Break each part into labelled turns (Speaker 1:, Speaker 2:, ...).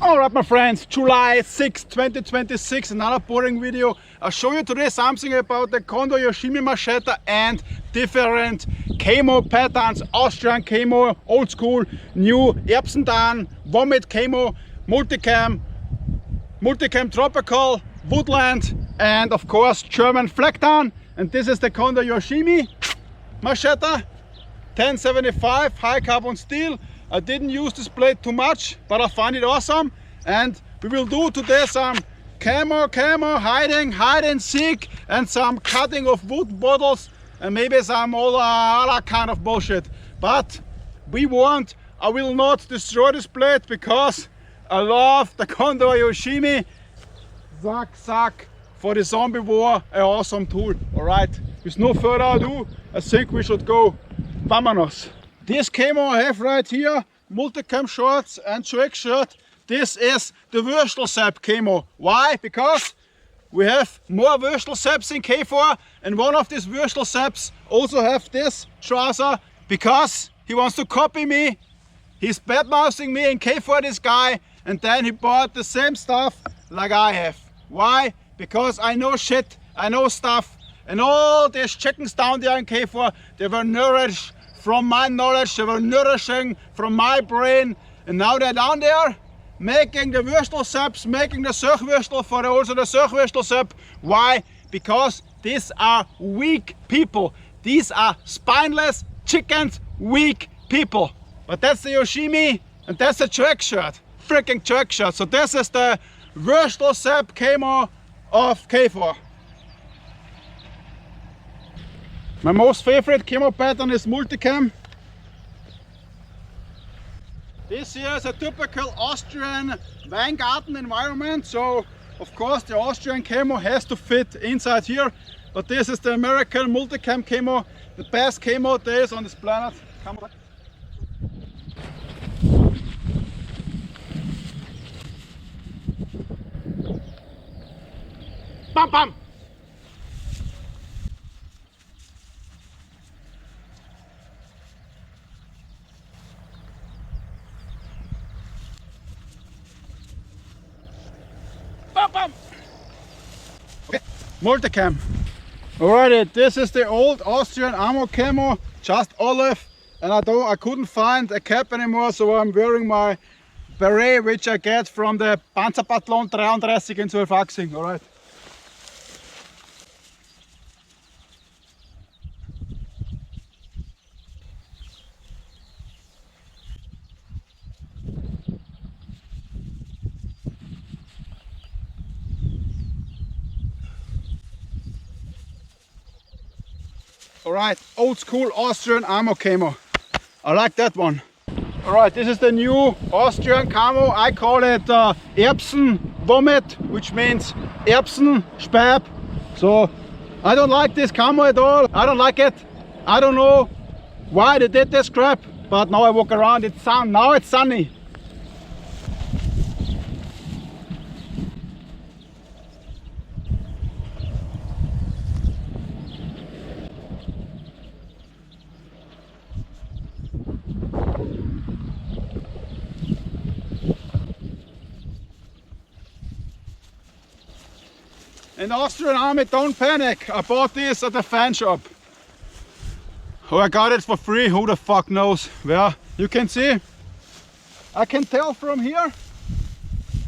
Speaker 1: Alright my friends, July 6, 2026, another boring video. I'll show you today something about the Condor Yoshimi Machete and different Camo patterns, Austrian Camo, old school, new SPEIBTARN, Vomit Camo, multicam tropical, woodland, and of course German SPEIBTARN. And this is the Condor Yoshimi Machete, 1075, high carbon steel. I didn't use this blade too much, but I find it awesome. And we will do today some camo, hide and seek, and some cutting of wood bottles, and maybe some other kind of bullshit. But be warned, I will not destroy this blade because I love the Condor Yoshimi. Zack for the zombie war, an awesome tool. Alright, with no further ado, I think we should go. Vamonos! This camo I have right here, multicam shorts and track shirt. This is the Würstelsepp camo. Why? Because we have more Würstelsepps in K4, and one of these Würstelsepps also have this trouser because he wants to copy me. He's bad-mouthing me in K4, this guy, and then he bought the same stuff like I have. Why? Because I know shit, I know stuff, and all these chickens down there in K4, they were nourished from my knowledge, they were nourishing from my brain, and now they're down there making the Würstelsepps, making the Surchwürstel for also the Surchwürstelsepp. Why? Because these are weak people. These are spineless chickens, weak people. But that's the Yoshimi, and that's the track shirt, freaking track shirt. So this is the Würstelsepp camo of K4. My most favorite camo pattern is multicam. This here is a typical Austrian Weingarten environment, so of course the Austrian camo has to fit inside here. But this is the American multicam camo, the best camo there is on this planet. Come on. Bam bam! Okay, multicam. Alrighty, this is the old Austrian ammo camo, just olive, and I couldn't find a cap anymore, so I'm wearing my beret, which I get from the Panzerbataillon 33 in Zwölfachsing. Alright. Alright, old school Austrian ammo camo. I like that one. Alright, this is the new Austrian camo. I call it Erbsen Vomit, which means Erbsen Speib. So I don't like this camo at all. I don't like it. I don't know why they did this crap, but now I walk around, it's sun. Now it's sunny. In Austrian Army, don't panic. I bought this at the fan shop. Oh, I got it for free. Who the fuck knows? Well, you can see. I can tell from here.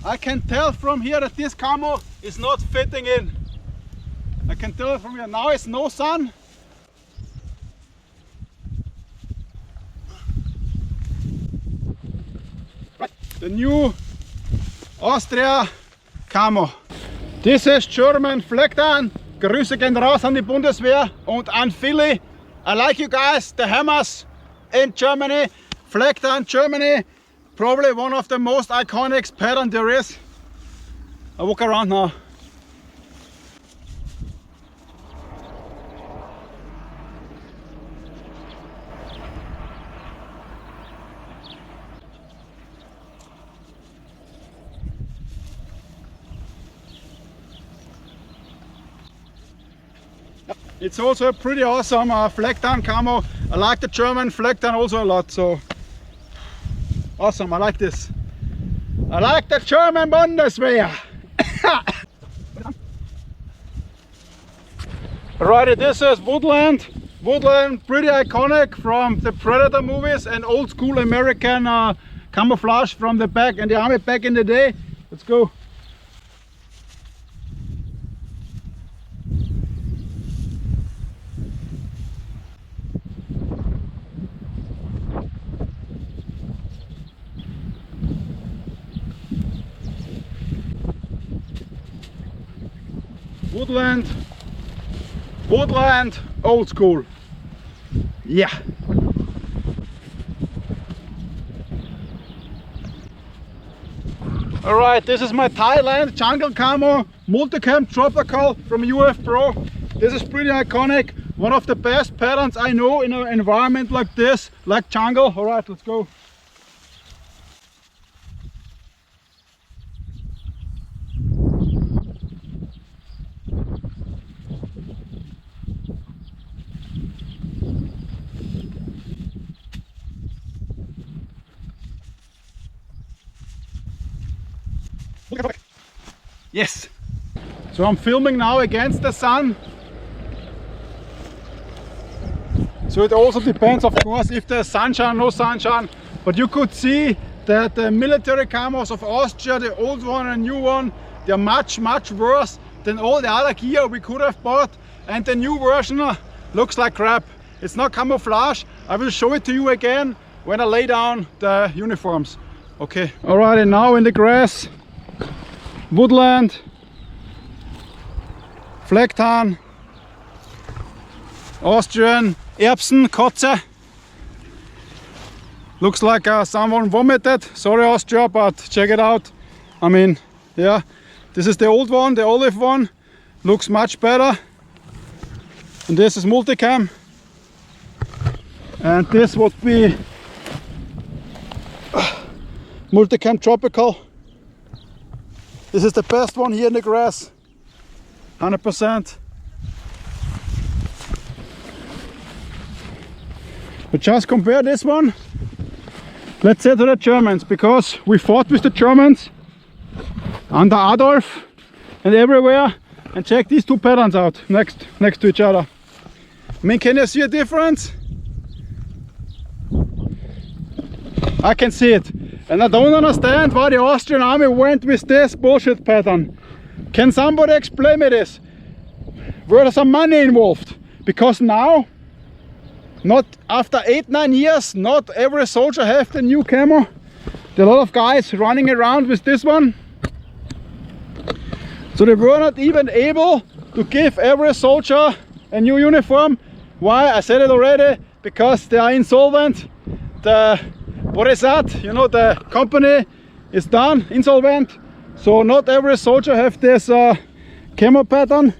Speaker 1: That this camo is not fitting in. I can tell it from here. Now it's no sun. The new Austria camo. This is German SPEIBTARN. Grüße gehen raus an die Bundeswehr und an Philly. I like you guys, the hammers in Germany. SPEIBTARN Germany, probably one of the most iconic pattern there is. I walk around now. It's also a pretty awesome SPEIBTARN camo. I like the German SPEIBTARN also a lot, so awesome, I like this. I like the German Bundeswehr. Alrighty, this is Woodland. Woodland, pretty iconic from the Predator movies and old school American camouflage from the back and the army back in the day. Let's go. Woodland, old school. Yeah. Alright, this is my Thailand jungle camo multicam tropical from UF Pro. This is pretty iconic. One of the best patterns I know in an environment like this, like jungle. Alright, let's go. Yes! So I'm filming now against the sun. So it also depends, of course, if there's sunshine, no sunshine. But you could see that the military camos of Austria, the old one and new one, they're much worse than all the other gear we could have bought. And the new version looks like crap. It's not camouflage. I will show it to you again when I lay down the uniforms. Okay. Alrighty, now in the grass. Woodland, SPEIBTARN, Austrian, Erbsen, Kotze. Looks like someone vomited. Sorry Austria, but check it out. I mean, yeah, this is the old one, the olive one. Looks much better. And this is multicam. And this would be multicam tropical. This is the best one here in the grass, 100%. But just compare this one, let's say, to the Germans, because we fought with the Germans under Adolf and everywhere. And check these two patterns out next to each other. I mean, can you see a difference? I can see it. And I don't understand why the Austrian army went with this bullshit pattern. Can somebody explain me this? Were there some money involved? Because now, not after 8-9 years, not every soldier has the new camo. There are a lot of guys running around with this one. So they were not even able to give every soldier a new uniform. Why? I said it already. Because they are insolvent. What is that? You know, the company is done, insolvent. So not every soldier have this camo pattern,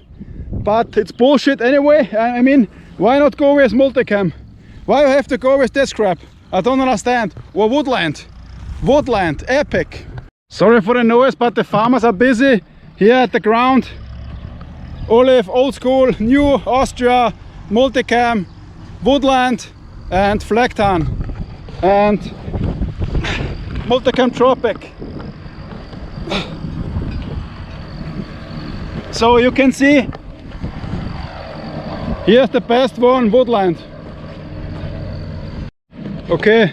Speaker 1: but it's bullshit anyway. I mean, why not go with multicam? Why have to go with this crap? I don't understand. Or Woodland, epic. Sorry for the noise, but the farmers are busy here at the ground. OLIV, old school, new Austria, multicam, Woodland and SPEIBTARN. And multicam tropic. So you can see here's the best one, Woodland. Okay,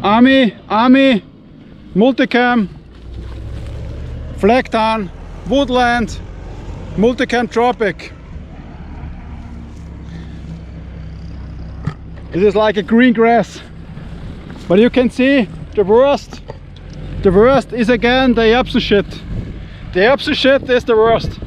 Speaker 1: army, multicam, SPEIBTARN, Woodland, multicam tropic. It is like a green grass. But you can see the worst is again the Erbsen shit. The Erbsen shit is the worst.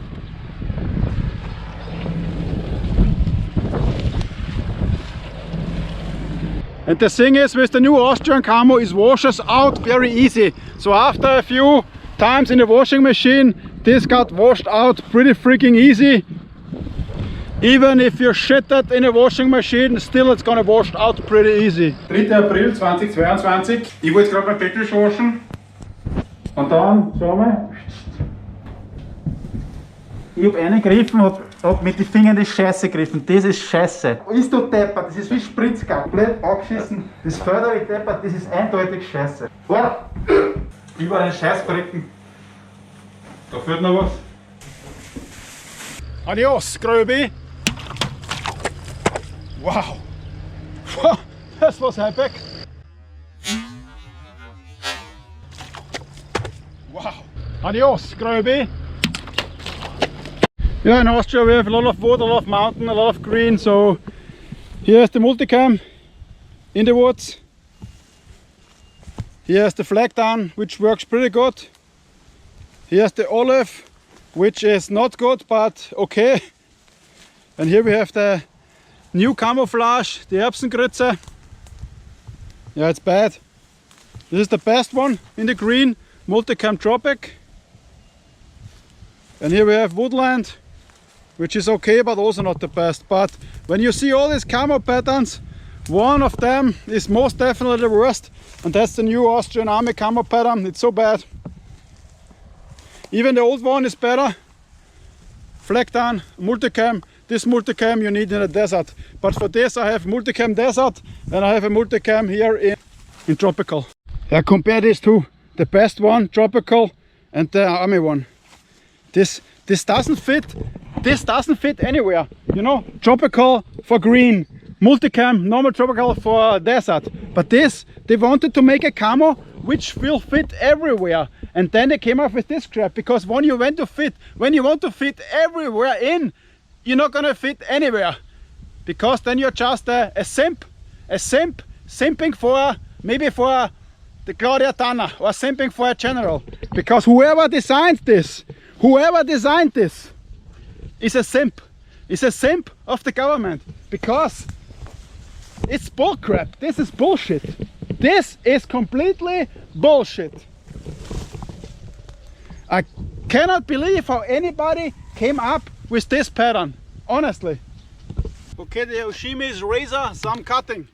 Speaker 1: And the thing is, with the new Austrian camo, it washes out very easy. So after a few times in the washing machine, this got washed out pretty freaking easy. Even if you shit it in a washing machine, still it's gonna wash out pretty easy. 3. April 2022. Ich wollte gerade mein Deckel waschen. Und dann, schau mal. Ich hab reingegriffen, hab mit den Fingern die Scheiße gegriffen. Das ist Scheiße. Ist du deppert, das ist wie Spritzgang. Komplett angeschissen. Das Förderlich deppert, das ist eindeutig Scheiße. Oder? Über den Scheißbricken. Da fehlt noch was. Adios, Gröbi. Wow. Das was Highback. Wow. Adios, Gröbi. Yeah, in Austria we have a lot of wood, a lot of mountain, a lot of green. So here's the multicam in the woods. Here's the SPEIBTARN, which works pretty good. Here's the OLIV, which is not good but okay. And here we have the new Camouflage, the Erbsengrütze. Yeah, it's bad. This is the best one in the green, multicam Tropic. And here we have Woodland, which is okay but also not the best. But when you see all these camo patterns, one of them is most definitely the worst, and that's the new Austrian Army camo pattern. It's so bad. Even the old one is better. SPEIBTARN, multicam. This multicam you need in the desert. But for this I have multicam desert and I have a multicam here in tropical. I compare these two. The best one, tropical, and the army one. This doesn't fit. This doesn't fit anywhere. You know, tropical for green, multicam, normal tropical for desert. But this, they wanted to make a camo which will fit everywhere. And then they came up with this crap, because when you want to fit everywhere in, you're not gonna fit anywhere. Because then you're just a simp, simping for, maybe for the Claudia Tanner, or simping for a general. Because whoever designed this is a simp. Is a simp of the government. Because it's bullcrap. This is bullshit. This is completely bullshit. I cannot believe how anybody came up with this pattern, honestly. Okay, the Yoshimi's razor, so I'm cutting.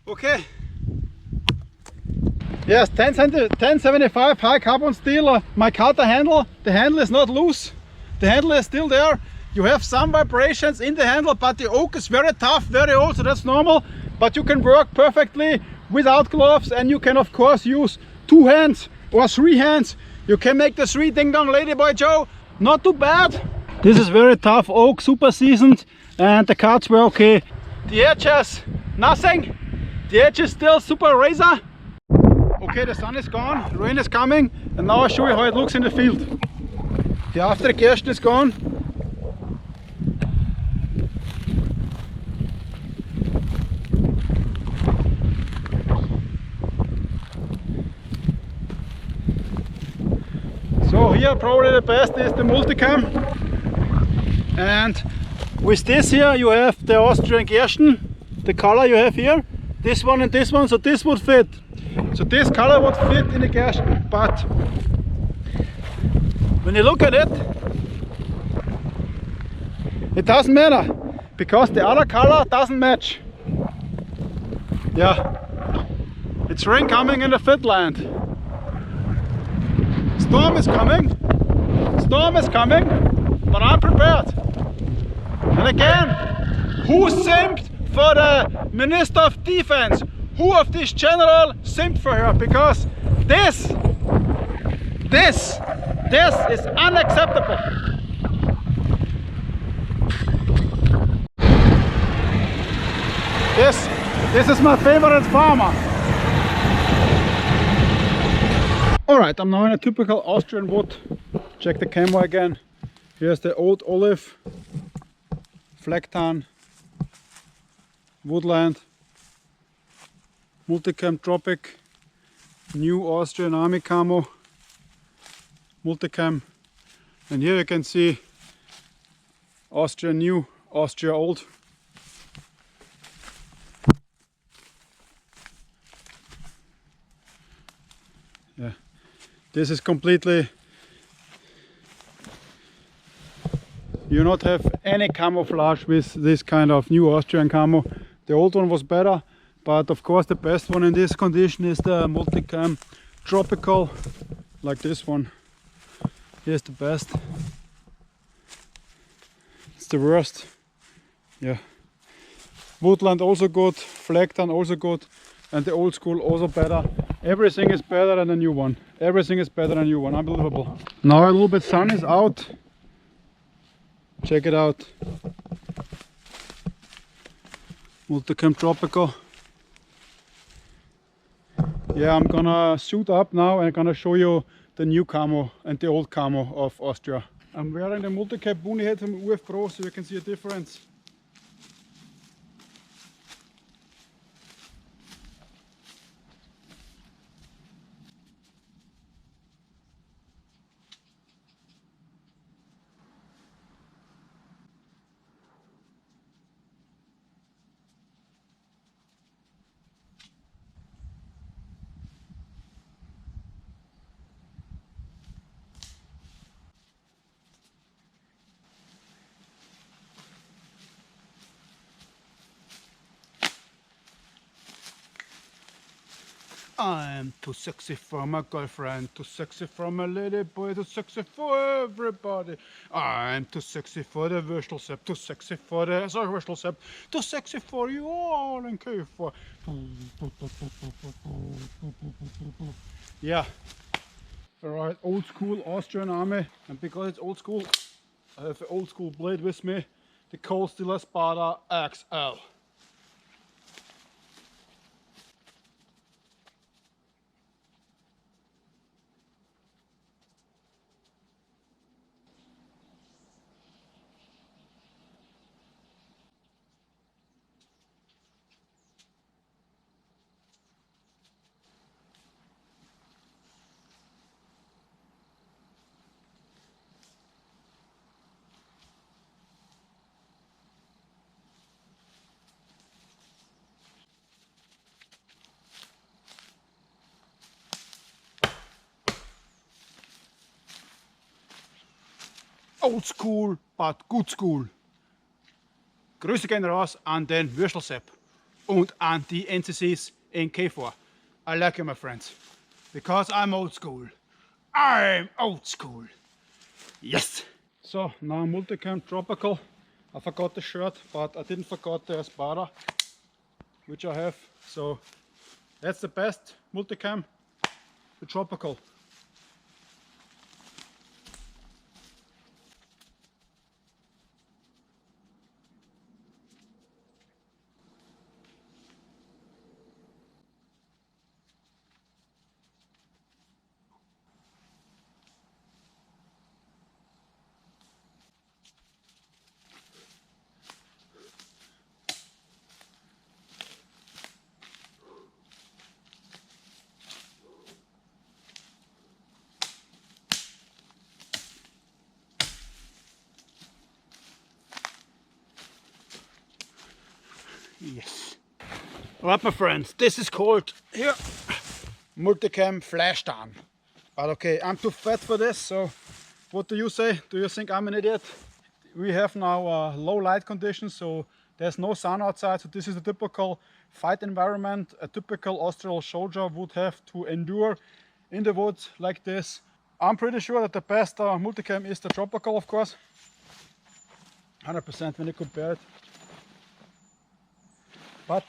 Speaker 1: Okay. Yes, 1075 high carbon steel. My cutter handle, the handle is not loose. The handle is still there. You have some vibrations in the handle, but the oak is very tough, very old, so that's normal. But you can work perfectly without gloves, and you can of course use 2 hands or 3 hands. You can make the 3 Ding Dong Ladyboy Joe. Not too bad. This is very tough oak, super seasoned, and the cuts were okay. The edges, nothing. The edge is still super razor. Okay, the sun is gone, rain is coming, and now I'll show you how it looks in the field. The Aftergersten is gone. So here probably the best is the multicam. And with this here you have the Austrian Gersten, the color you have here. This one and this one, so this would fit. So this color would fit in the Gersten, but when you look at it, it doesn't matter, because the other color doesn't match. Yeah, it's rain coming in the Fitland. Storm is coming, but I'm prepared. And again, who simped for the Minister of Defense? Who of this general simped for her? Because this is unacceptable. This is my favorite farmer. Alright, I'm now in a typical Austrian wood. Check the camo again. Here's the old OLIV, SPEIBTARN, Woodland, multicam Tropic, new Austrian Army camo, multicam, and here you can see Austria new, Austria old. Yeah, This is completely, you not have any camouflage with this kind of new Austrian camo. The old one was better, but of course the best one in this condition is the Multicam Tropical, like this one. Here's the best. It's the worst. Yeah. Woodland also good, SPEIBTARN also good, and the old school also better. Everything is better than the new one. Everything is better than the new one. Unbelievable. Now a little bit sun is out. Check it out. Multicam Tropical. Yeah, I'm gonna suit up now and I'm gonna show you the new camo and the old camo of Austria. I'm wearing the Multicam Boonie head from OLIV Pro, so you can see a difference. I'm too sexy for my girlfriend, too sexy for my lady boy, too sexy for everybody. I'm too sexy for the Würstelsepp, too sexy for the Würstelsepp, too sexy for you all and care for. Yeah, alright, old school Austrian army, and because it's old school, I have an old school blade with me, the Cold Steel Sparta XL. Old school, but good school. Grüße gehen raus an den Würstelsepp und an die NCCs in K4. I like you, my friends, because I'm old school. I'm old school. Yes! So, now Multicam Tropical. I forgot the shirt, but I didn't forget the Sparta, which I have. So, that's the best Multicam, the Tropical. Yes. Alright, my friends, this is called here Multicam SPEIBTARN. But okay, I'm too fat for this, so what do you say? Do you think I'm an idiot? We have now low light conditions, so there's no sun outside, so this is a typical fight environment a typical Austrian soldier would have to endure in the woods like this. I'm pretty sure that the best Multicam is the Tropical, of course. 100% when you compare it. But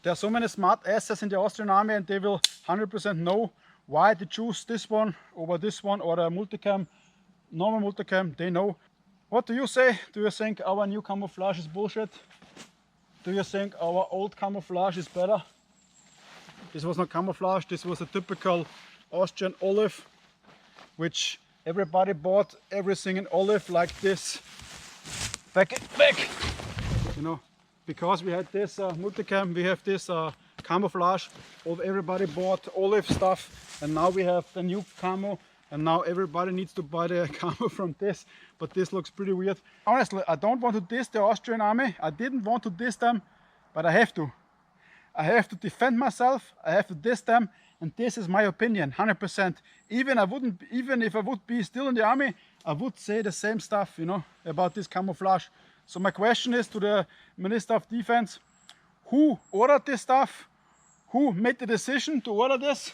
Speaker 1: there are so many smart asses in the Austrian army, and they will 100% know why they choose this one over this one or the Multicam, normal Multicam. They know. What do you say? Do you think our new camouflage is bullshit? Do you think our old camouflage is better? This was not camouflage, this was a typical Austrian olive, which everybody bought everything in olive like this. Back, you know. Because we had this Multicam, we have this camouflage, everybody bought olive stuff, and now we have the new camo, and now everybody needs to buy the camo from this, but this looks pretty weird. Honestly, I don't want to diss the Austrian army, I didn't want to diss them, but I have to. I have to defend myself, I have to diss them, And this is my opinion, 100%. Even if I would be still in the army, I would say the same stuff, you know, about this camouflage. So my question is to the Minister of Defense, who ordered this stuff? Who made the decision to order this?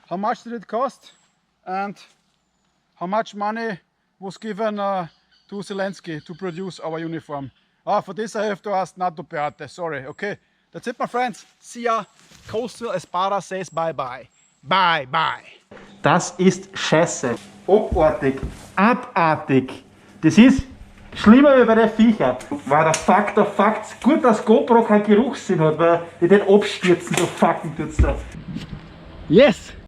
Speaker 1: How much did it cost? And how much money was given to Zelensky to produce our uniform? For this I have to ask NATO Beate, sorry, okay. That's it, my friends. See ya. Coastal Espada says bye-bye. Bye-bye.
Speaker 2: Das ist Scheiße. Abartig. Abartig. Das ist schlimmer wie bei den Viechern. War der Fakt. Gut, dass GoPro keinen Geruchssinn hat, weil die den abstürzen, so fucking tut's da.
Speaker 1: Yes!